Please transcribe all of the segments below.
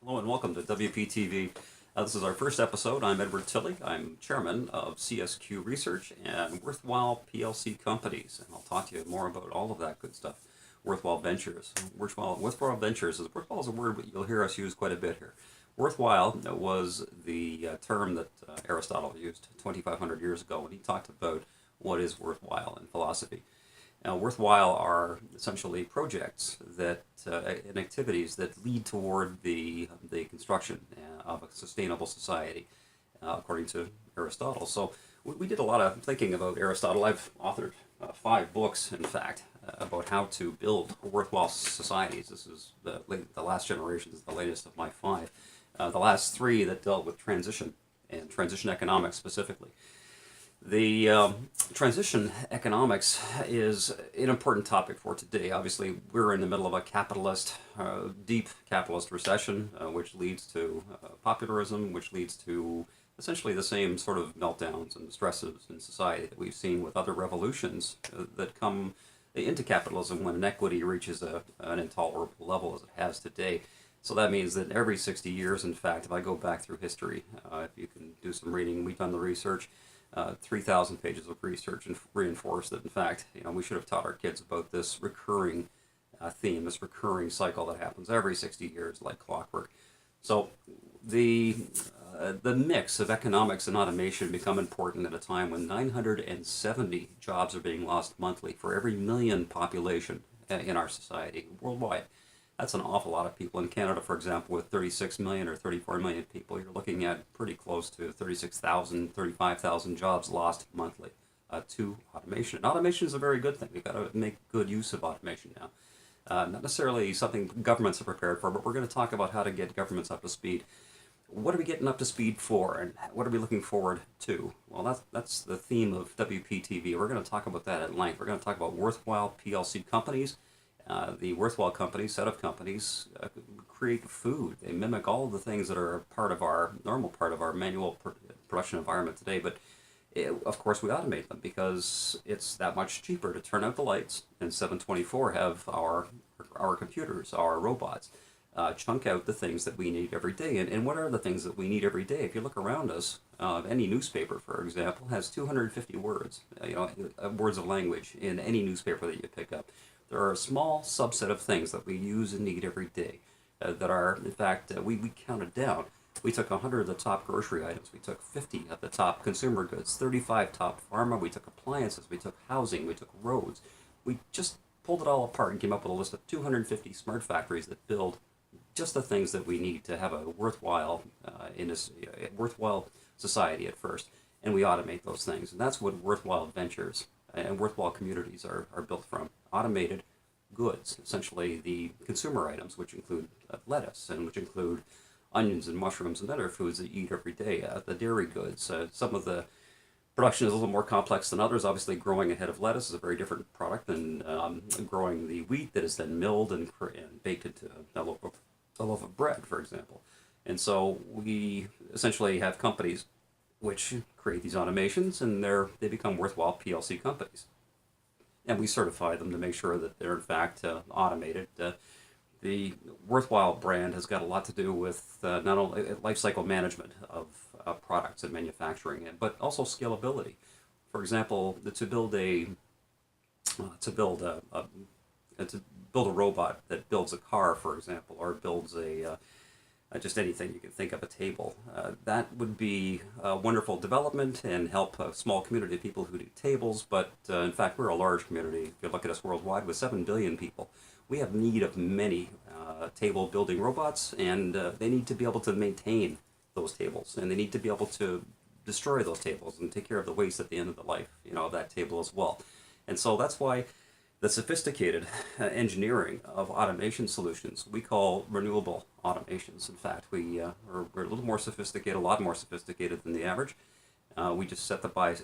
Hello and welcome to WPTV. This is our first episode. I'm Edward Tilley. I'm chairman of CSQ Research and Worthwhile PLC Companies, and I'll talk to you more about all of that good stuff. Worthwhile Ventures. Worthwhile Ventures is a word you'll hear us use quite a bit here. Worthwhile was the term that Aristotle used 2,500 years ago when he talked about what is worthwhile in philosophy. Now, worthwhile are essentially projects that and activities that lead toward the construction of a sustainable society, according to Aristotle. So we did a lot of thinking about Aristotle. I've authored 5 books, in fact, about how to build worthwhile societies. This is the last generation. This is the latest of my 5. The last 3 that dealt with transition and transition economics specifically. The transition economics is an important topic for today. Obviously, we're in the middle of a deep capitalist recession, which leads to popularism, which leads to essentially the same sort of meltdowns and stresses in society that we've seen with other revolutions that come into capitalism when inequity reaches an intolerable level as it has today. So that means that every 60 years, in fact, if I go back through history, if you can do some reading, we've done the research, 3,000 pages of research and reinforce that, in fact, we should have taught our kids about this recurring theme, this recurring cycle that happens every 60 years like clockwork. So the the mix of economics and automation become important at a time when 970 jobs are being lost monthly for every million population in our society worldwide. That's an awful lot of people. In Canada, for example, with 36 million or 34 million people, you're looking at pretty close to 36,000, 35,000 jobs lost monthly to automation. And automation is a very good thing. We've got to make good use of automation now. Not necessarily something governments are prepared for, but we're going to talk about how to get governments up to speed. What are we getting up to speed for, and what are we looking forward to? Well, that's the theme of WPTV. We're going to talk about that at length. We're going to talk about worthwhile PLC companies. The worthwhile companies, set of companies, create food. They mimic all of the things that are normal part of our manual production environment today. But of course, we automate them because it's that much cheaper to turn out the lights and 724 have our computers, our robots, chunk out the things that we need every day. And what are the things that we need every day? If you look around us, any newspaper, for example, has 250 words, words of language in any newspaper that you pick up. There are a small subset of things that we use and need every day that are, in fact, we counted down. We took 100 of the top grocery items. We took 50 of the top consumer goods, 35 top pharma. We took appliances. We took housing. We took roads. We just pulled it all apart and came up with a list of 250 smart factories that build just the things that we need to have a worthwhile society at first. And we automate those things. And that's what worthwhile ventures and worthwhile communities are built from. Automated goods, essentially the consumer items, which include lettuce and which include onions and mushrooms and other foods that you eat every day. The dairy goods, some of the production is a little more complex than others. Obviously, growing a head of lettuce is a very different product than growing the wheat that is then milled and baked into a loaf of bread, for example. And so we essentially have companies which create these automations, and they become worthwhile PLC companies. And we certify them to make sure that they're in fact automated. The Worthwhile brand has got a lot to do with not only life cycle management of products and manufacturing, but also scalability. For example, to build to build a robot that builds a car, for example, or builds just anything you can think of, a table. That would be a wonderful development and help a small community of people who do tables, but in fact, we're a large community. If you look at us worldwide with 7 billion people, we have need of many table building robots, and they need to be able to maintain those tables, and they need to be able to destroy those tables and take care of the waste at the end of the life, of that table as well. And so that's why the sophisticated engineering of automation solutions we call renewable automations. In fact, we're a little more sophisticated, a lot more sophisticated than the average. We just set the bar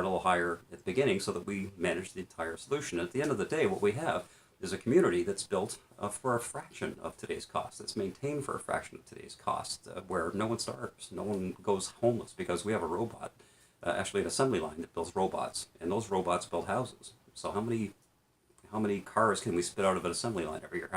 a little higher at the beginning so that we manage the entire solution. At the end of the day, what we have is a community that's built for a fraction of today's cost, that's maintained for a fraction of today's cost, where no one starves, no one goes homeless because we have a robot, actually an assembly line that builds robots, and those robots build houses. So how many cars can we spit out of an assembly line every year?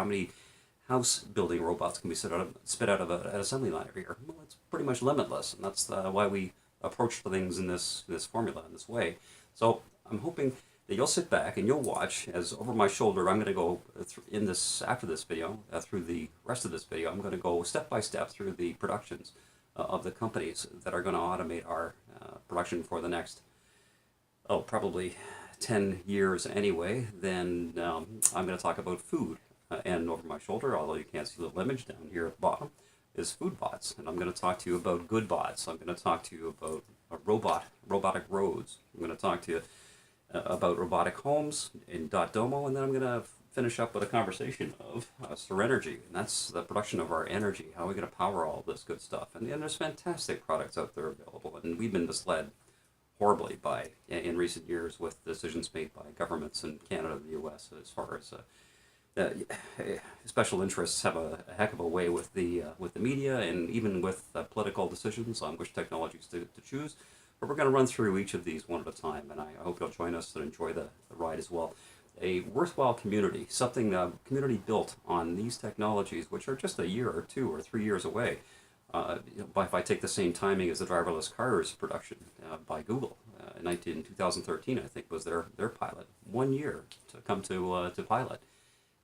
house building robots can be spit out of an assembly line every year? Well, it's pretty much limitless, and that's why we approach the things in this formula, in this way. So I'm hoping that you'll sit back and you'll watch as over my shoulder I'm going to go in this after this video through the rest of this video. I'm going to go step by step through the productions of the companies that are going to automate our production for the next probably 10 years anyway. Then I'm going to talk about food. And over my shoulder, although you can't see the little image down here at the bottom, is food bots. And I'm going to talk to you about good bots. I'm going to talk to you about robotic roads. I'm going to talk to you about robotic homes in Domo, and then I'm going to finish up with a conversation of Serenergy, and that's the production of our energy. How are we going to power all this good stuff? And there's fantastic products out there available, and we've been misled horribly in recent years with decisions made by governments in Canada and the U.S. as far as special interests have a heck of a way with the media and even with political decisions on which technologies to choose. But we're going to run through each of these one at a time, and I hope you'll join us and enjoy the ride as well. A worthwhile community, something community built on these technologies, which are just a year or 2 or 3 years away. If I take the same timing as the driverless cars production by Google in 2013, I think was their pilot. 1 year to come to pilot.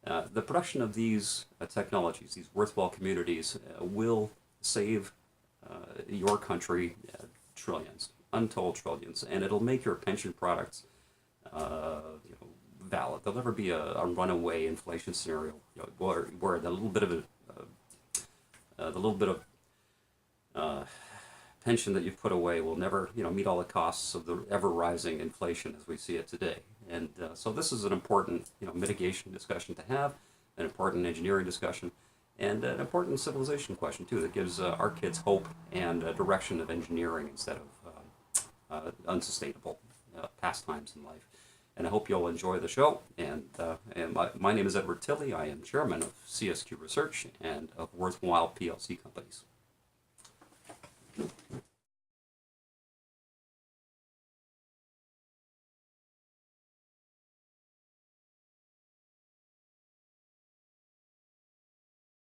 The production of these technologies, these worthwhile communities, will save your country trillions, untold trillions, and it'll make your pension products valid. There'll never be a runaway inflation scenario where the little bit of pension that you've put away will never meet all the costs of the ever rising inflation as we see it today. And so this is an important mitigation discussion to have, an important engineering discussion, and an important civilization question too that gives our kids hope and a direction of engineering instead of unsustainable pastimes in life. And I hope you'll enjoy the show. And my name is Edward Tilley. I am chairman of CSQ Research and of Worthwhile PLC Companies.